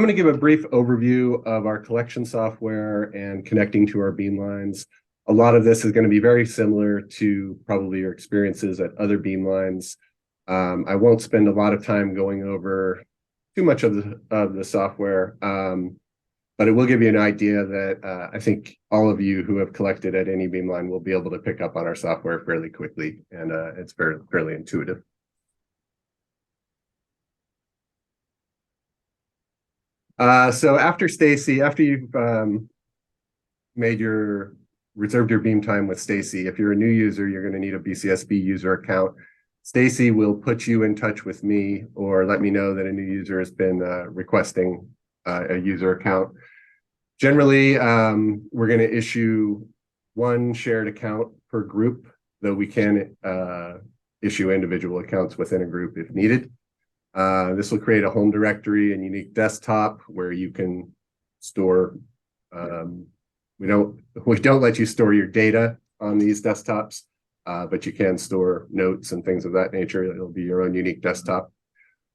I'm going to give a brief overview of our collection software and connecting to our Beamlines. A lot of this is going to be very similar to probably your experiences at other Beamlines. I won't spend a lot of time going over too much of the software, but it will give you an idea that I think all of you who have collected at any Beamline will be able to pick up on our software fairly quickly, and it's fairly intuitive. So after Stacy, after you've reserved your Beam time with Stacy, if you're a new user, you're going to need a BCSB user account. Stacy will put you in touch with me or let me know that a new user has been requesting a user account. Generally, we're going to issue one shared account per group, though we can issue individual accounts within a group if needed. This will create a home directory and unique desktop where you can store. We don't let you store your data on these desktops, but you can store notes and things of that nature. It'll be your own unique desktop.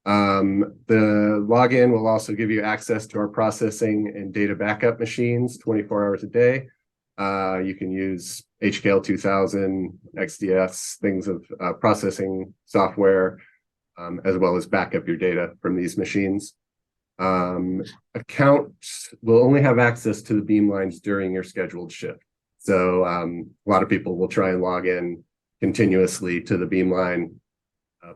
The login will also give you access to our processing and data backup machines 24 hours a day. You can use HKL 2000, XDS, things of processing software, as well as back up your data from these machines. Accounts will only have access to the Beamlines during your scheduled shift. So a lot of people will try and log in continuously to the Beamline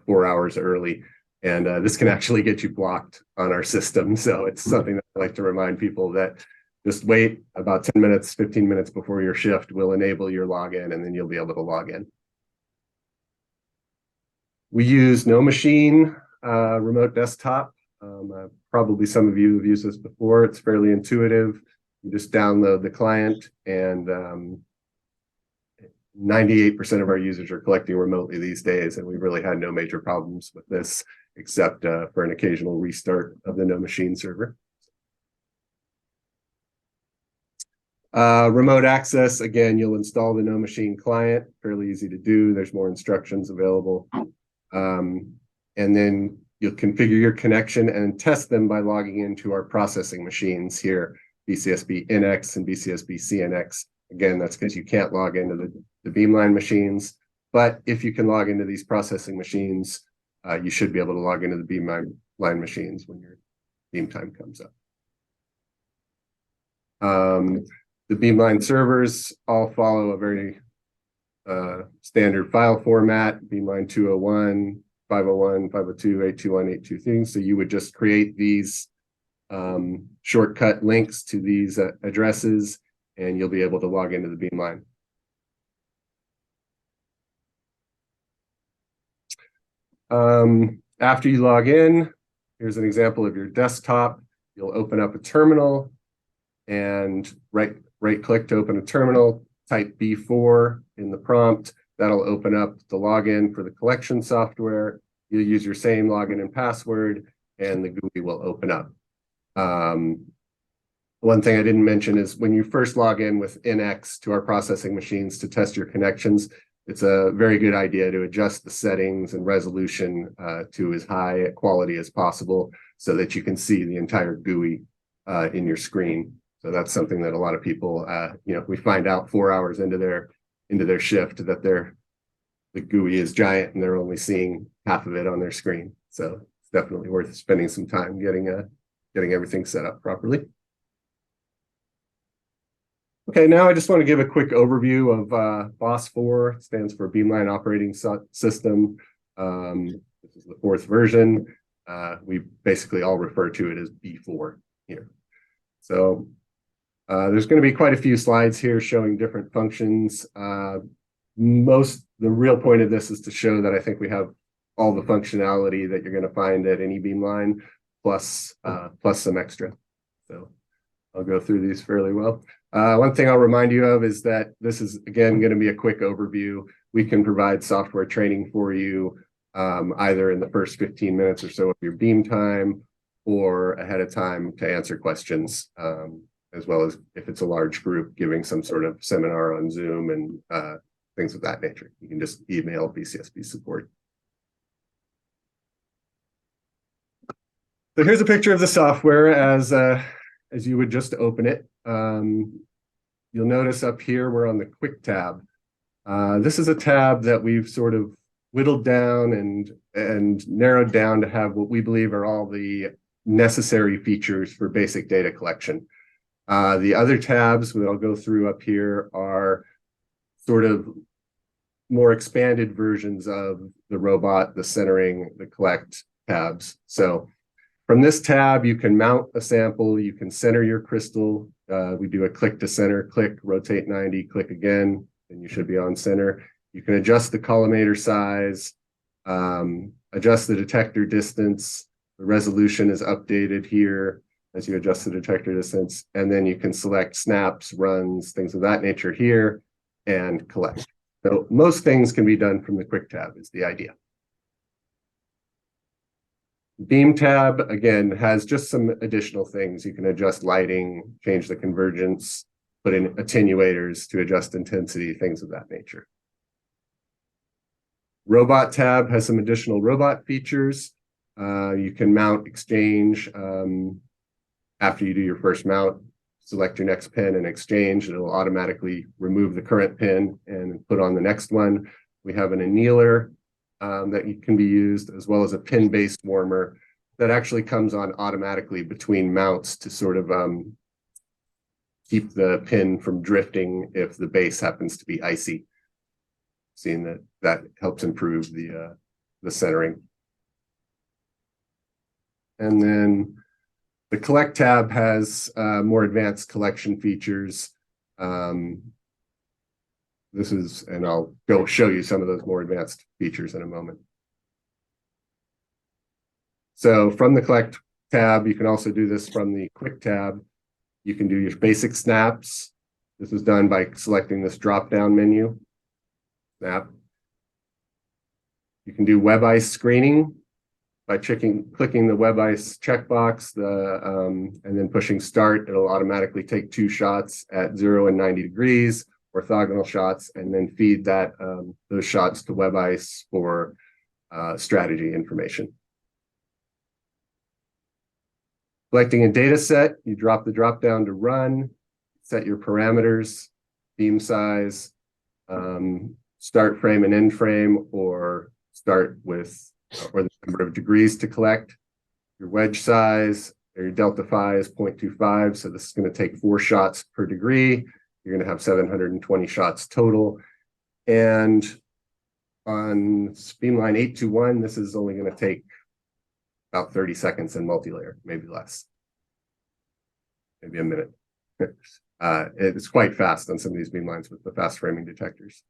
4 hours early. And this can actually get you blocked on our system. So it's something that I like to remind people that just wait about 10 minutes, 15 minutes before your shift will enable your login, and then you'll be able to log in. We use NoMachine remote desktop. Probably some of you have used this before. It's fairly intuitive. You just download the client, and 98% of our users are collecting remotely these days, and we've really had no major problems with this, except for an occasional restart of the NoMachine server. Remote access, again, you'll install the NoMachine client, fairly easy to do. There's more instructions available. And then you'll configure your connection and test them by logging into our processing machines here, BCSB NX and BCSB CNX. Again, that's because you can't log into the Beamline machines, but if you can log into these processing machines, you should be able to log into the Beamline machines when your Beam time comes up. The Beamline servers all follow a very standard file format, Beamline 201, 501, 502, 821, 823. So you would just create these shortcut links to these addresses, and you'll be able to log into the Beamline. After you log in, here's an example of your desktop. You'll open up a terminal and right-click to open a terminal, type B4 in the prompt. That'll open up the login for the collection software. You'll use your same login and password, and the GUI will open up. One thing I didn't mention is when you first log in with NX to our processing machines to test your connections, it's a very good idea to adjust the settings and resolution to as high quality as possible so that you can see the entire GUI in your screen. So that's something that a lot of people, we find out 4 hours into their shift that the GUI is giant and they're only seeing half of it on their screen. So it's definitely worth spending some time getting everything set up properly. Okay, now I just want to give a quick overview of BOSS4. It stands for Beamline Operating System. This is the 4th version. We basically all refer to it as B4 here. So there's going to be quite a few slides here showing different functions. The real point of this is to show that I think we have all the functionality that you're going to find at any Beamline, plus some extra. So I'll go through these fairly well. One thing I'll remind you of is that this is, again, going to be a quick overview. We can provide software training for you either in the first 15 minutes or so of your Beam time or ahead of time to answer questions, as well as if it's a large group, giving some sort of seminar on Zoom and things of that nature. You can just email BCSB support. So here's a picture of the software as you would just open it. You'll notice up here we're on the Quick tab. This is a tab that we've sort of whittled down and narrowed down to have what we believe are all the necessary features for basic data collection. The other tabs that I'll go through up here are sort of more expanded versions of the robot, the centering, the collect tabs. So from this tab, you can mount a sample, you can center your crystal. We do a click to center, click, rotate 90, click again, and you should be on center. You can adjust the collimator size, adjust the detector distance. The resolution is updated here as you adjust the detector distance, and then you can select snaps, runs, things of that nature here, and collect. So most things can be done from the Quick tab is the idea. Beam tab, again, has just some additional things. You can adjust lighting, change the convergence, put in attenuators to adjust intensity, things of that nature. Robot tab has some additional robot features. You can mount, exchange. After you do your first mount, select your next pin and exchange. It'll automatically remove the current pin and put on the next one. We have an annealer that can be used, as well as a pin-based warmer that actually comes on automatically between mounts to sort of keep the pin from drifting if the base happens to be icy. Seeing that helps improve the centering. And then the Collect tab has more advanced collection features. And I'll go show you some of those more advanced features in a moment. So from the Collect tab, you can also do this from the Quick tab. You can do your basic snaps. This is done by selecting this drop-down menu. Snap. You can do WebICE screening by clicking the WebICE checkbox, and then pushing start. It'll automatically take 2 shots at 0 and 90 degrees, orthogonal shots, and then feed those shots to WebICE for strategy information. Collecting a data set, you drop the drop down to run, set your parameters, beam size, start frame and end frame, or start with or the number of degrees to collect. Your wedge size or your delta phi is 0.25, so this is going to take 4 shots per degree. You're going to have 720 shots total. And on Beamline 821, this is only going to take about 30 seconds in multi-layer, maybe less, maybe a minute. It's quite fast on some of these beamlines with the fast framing detectors.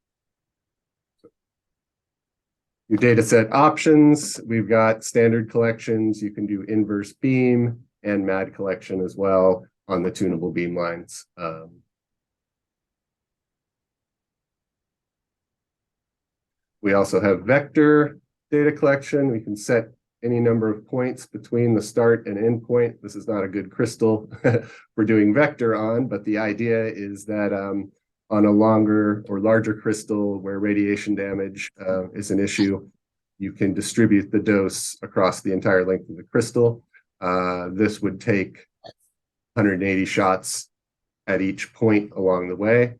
Your data set options, we've got standard collections. You can do inverse beam and MAD collection as well on the tunable beamlines. We also have vector data collection. We can set any number of points between the start and end point. This is not a good crystal for doing vector on, but the idea is that on a longer or larger crystal where radiation damage is an issue, you can distribute the dose across the entire length of the crystal. This would take 180 shots at each point along the way.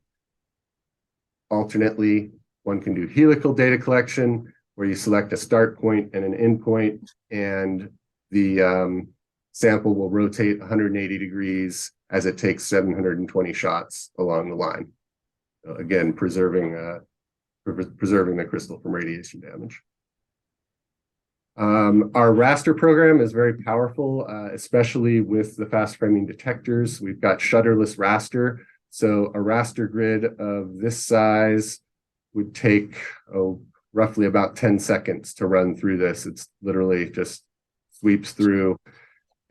Alternately, one can do helical data collection, where you select a start point and an end point, and the sample will rotate 180 degrees as it takes 720 shots along the line. Again, preserving the crystal from radiation damage. Our raster program is very powerful, especially with the fast framing detectors. We've got shutterless raster. So a raster grid of this size would take roughly about 10 seconds to run through this. It's literally just sweeps through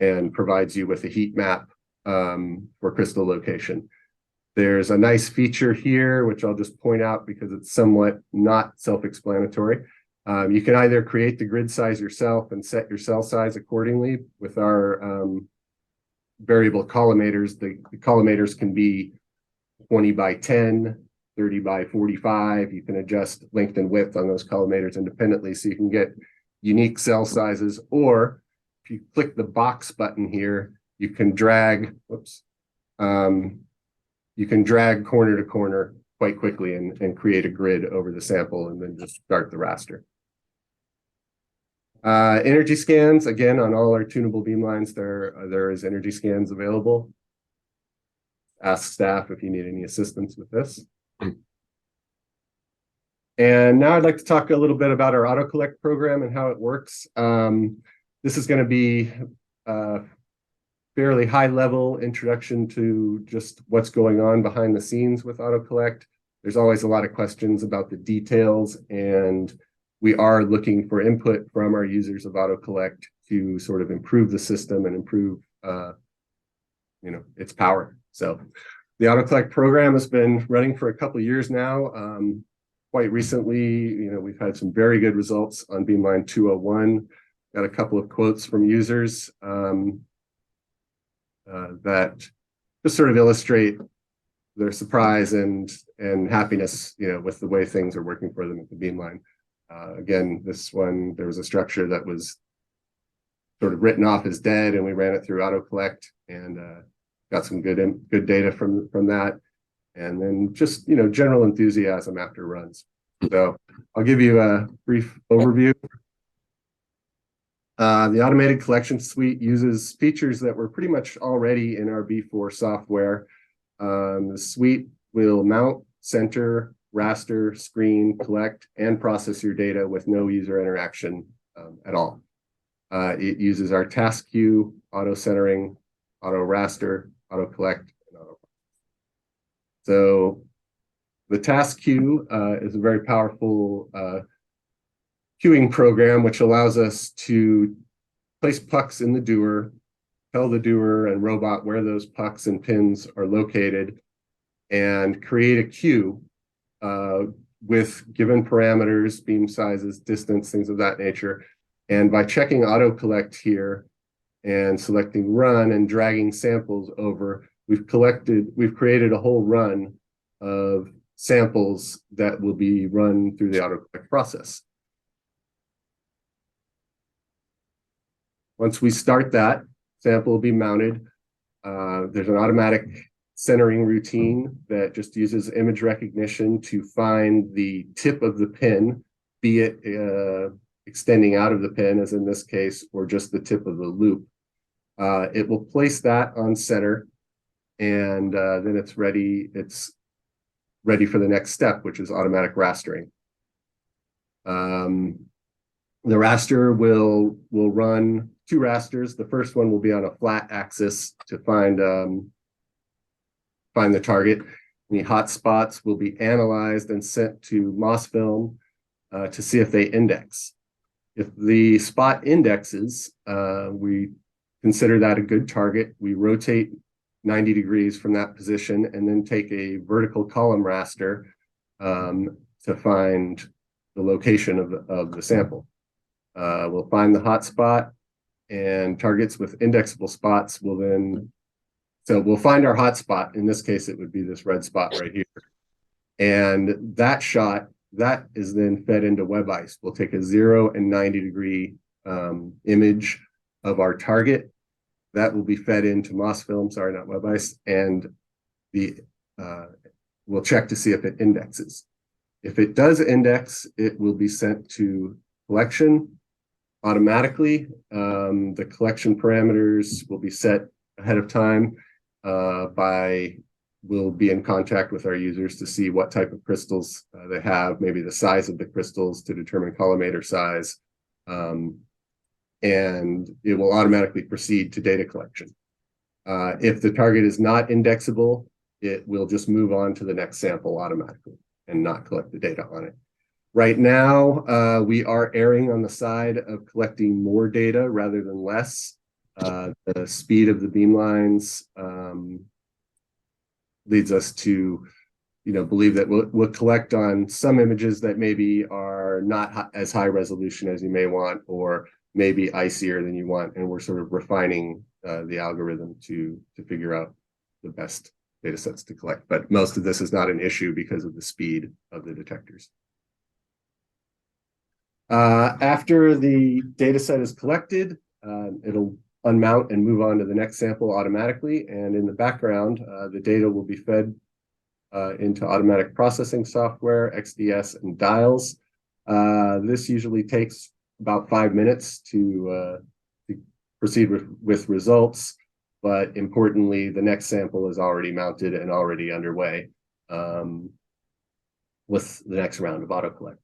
and provides you with a heat map for crystal location. There's a nice feature here, which I'll just point out because it's somewhat not self-explanatory. You can either create the grid size yourself and set your cell size accordingly. With our variable collimators, the collimators can be 20 by 10, 30 by 45. You can adjust length and width on those collimators independently, so you can get unique cell sizes. Or if if you click the box button here, you can drag, you can drag corner to corner quite quickly and create a grid over the sample and then just start the raster. Energy scans, again, on all our tunable beamlines, there is energy scans available. Ask staff if you need any assistance with this. And now I'd like to talk a little bit about our AutoCollect program and how it works. This is going to be a fairly high-level introduction to just what's going on behind the scenes with AutoCollect. There's always a lot of questions about the details, and we are looking for input from our users of AutoCollect to sort of improve the system and improve its power. So the AutoCollect program has been running for a couple of years now. Quite recently, we've had some very good results on Beamline 201. Got a couple of quotes from users that just sort of illustrate their surprise and happiness, with the way things are working for them at the Beamline. Again, this one, there was a structure that was sort of written off as dead, and we ran it through AutoCollect and got some good data from that. And then just, general enthusiasm after runs. So I'll give you a brief overview. The automated collection suite uses features that were pretty much already in our B4 software. The suite will mount, center, raster, screen, collect, and process your data with no user interaction at all. It uses our task queue, auto centering, auto raster, auto collect, and auto. So the task queue is a very powerful queuing program, which allows us to place pucks in the doer, tell the doer and robot where those pucks and pins are located, and create a queue with given parameters, beam sizes, distance, things of that nature. And by checking AutoCollect here and selecting run and dragging samples over, we've created a whole run of samples that will be run through the AutoCollect process. Once we start that, sample will be mounted. There's an automatic centering routine that just uses image recognition to find the tip of the pin, be it extending out of the pin, as in this case, or just the tip of the loop. It will place that on center, and then it's ready for the next step, which is automatic rastering. The raster will run 2 rasters. The first one will be on a flat axis to find the target. Any hot spots will be analyzed and sent to MOSFilm to see if they index. If the spot indexes, we consider that a good target. We rotate 90 degrees from that position and then take a vertical column raster to find the location of the sample. We'll find the hot spot, and targets with indexable spots will then, so we'll find our hot spot. In this case, it would be this red spot right here. And that shot, that is then fed into WebICE. We'll take a 0 and 90 degree image of our target. That will be fed into MOSFilm, sorry, not WebICE, and we'll check to see if it indexes. If it does index, it will be sent to collection automatically. The collection parameters will be set ahead of time we'll be in contact with our users to see what type of crystals they have, maybe the size of the crystals to determine collimator size. And it will automatically proceed to data collection. If the target is not indexable, it will just move on to the next sample automatically and not collect the data on it. Right now, we are erring on the side of collecting more data rather than less. The speed of the beamlines leads us to believe that we'll collect on some images that maybe are not as high resolution as you may want, or maybe icier than you want, and we're sort of refining the algorithm to figure out the best data sets to collect. But most of this is not an issue because of the speed of the detectors. After the data set is collected, it'll unmount and move on to the next sample automatically. And in the background, the data will be fed into automatic processing software, XDS, and dials. This usually takes about 5 minutes to proceed with results, but importantly, the next sample is already mounted and already underway with the next round of autocollect.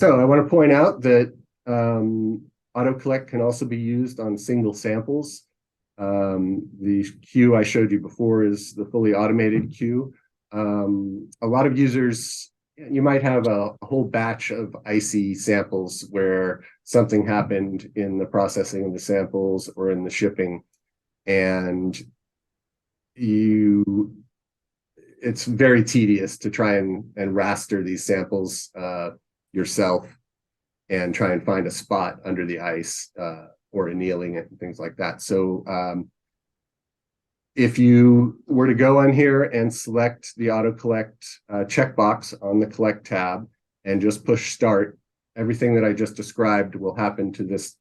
So I want to point out that autocollect can also be used on single samples. The queue I showed you before is the fully automated queue. A lot of users, you might have a whole batch of icy samples where something happened in the processing of the samples or in the shipping, and it's very tedious to try and raster these samples yourself and try and find a spot under the ice or annealing it and things like that. So if you were to go on here and select the auto collect checkbox on the collect tab and just push start, everything that I just described will happen to this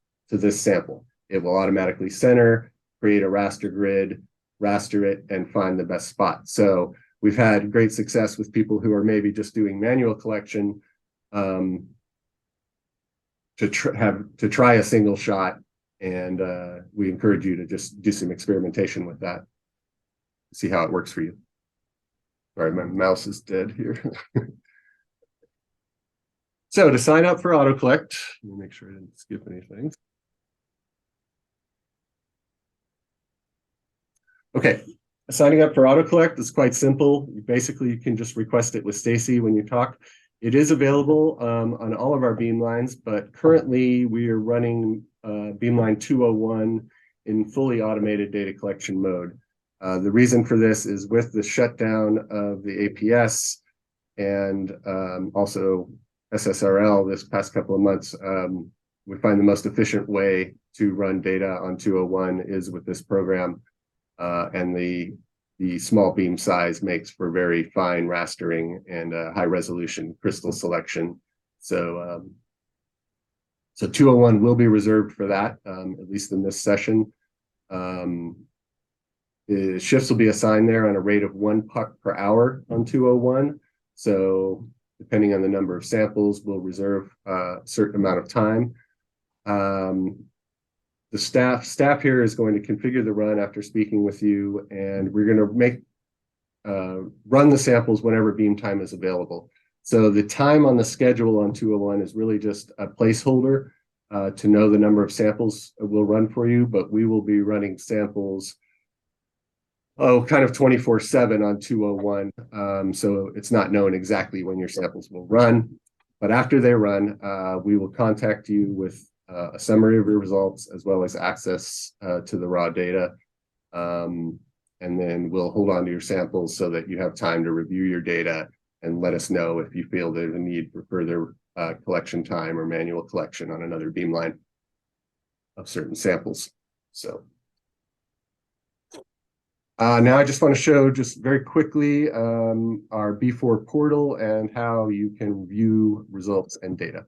sample. It will automatically center, create a raster grid, raster it, and find the best spot. So we've had great success with people who are maybe just doing manual collection to try a single shot, and we encourage you to just do some experimentation with that. See how it works for you. Sorry, my mouse is dead here. So to sign up for AutoCollect, let me make sure I didn't skip anything. Okay, signing up for AutoCollect is quite simple. You can just request it with Stacy when you talk. It is available on all of our beamlines, but currently we are running Beamline 201 in fully automated data collection mode. The reason for this is with the shutdown of the APS and also SSRL this past couple of months, we find the most efficient way to run data on 201 is with this program, and the small beam size makes for very fine rastering and high resolution crystal selection. So 201 will be reserved for that, at least in this session. The shifts will be assigned there on a rate of 1 puck per hour on 201. So depending on the number of samples, we'll reserve a certain amount of time. The staff here is going to configure the run after speaking with you, and we're going to run the samples whenever beam time is available. So the time on the schedule on 201 is really just a placeholder to know the number of samples we'll run for you, but we will be running samples kind of 24/7 on 201. So it's not known exactly when your samples will run, but after they run, we will contact you with a summary of your results as well as access to the raw data. And then we'll hold on to your samples so that you have time to review your data and let us know if you feel there's a need for further collection time or manual collection on another beamline of certain samples. So now I just want to show just very quickly our B4 portal and how you can view results and data.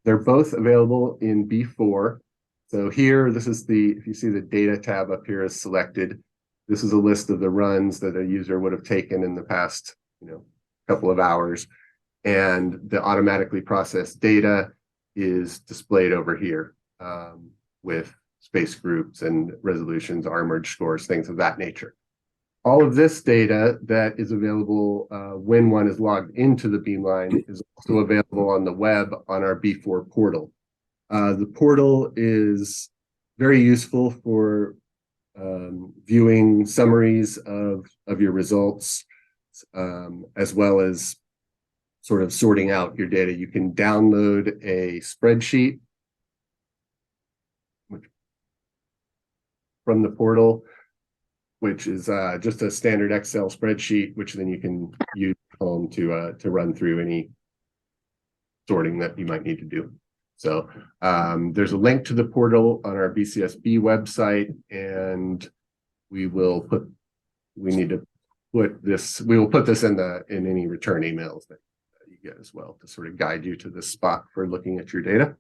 They're both available in B4. So here, if you see the data tab up here is selected, this is a list of the runs that a user would have taken in the past, couple of hours. And the automatically processed data is displayed over here with space groups and resolutions, R-merge scores, things of that nature. All of this data that is available when one is logged into the Beamline is also available on the web on our B4 portal. The portal is very useful for viewing summaries of your results, as well as sort of sorting out your data. You can download a spreadsheet from the portal, which is just a standard Excel spreadsheet, which then you can use at home to run through any sorting that you might need to do. So there's a link to the portal on our BCSB website, and we need to we will put this in any return emails that you get as well to sort of guide you to the spot for looking at your data.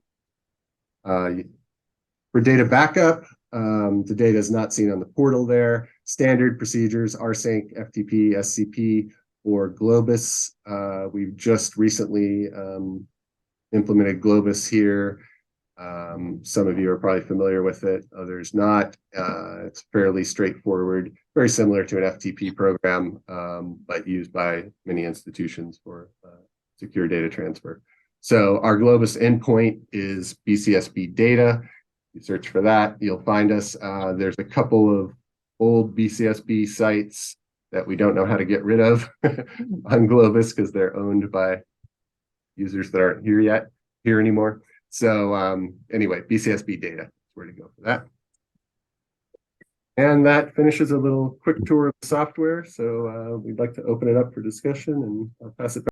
For data backup, the data is not seen on the portal there. Standard procedures, rsync, FTP, SCP, or Globus. We've just recently implemented Globus here. Some of you are probably familiar with it, others not. It's fairly straightforward, very similar to an FTP program, but used by many institutions for secure data transfer. So our Globus endpoint is BCSB data. You search for that, you'll find us. There's a couple of old BCSB sites that we don't know how to get rid of on Globus because they're owned by users that aren't here anymore. So anyway, BCSB data is where to go for that. And that finishes a little quick tour of the software. So we'd like to open it up for discussion, and I'll pass it back.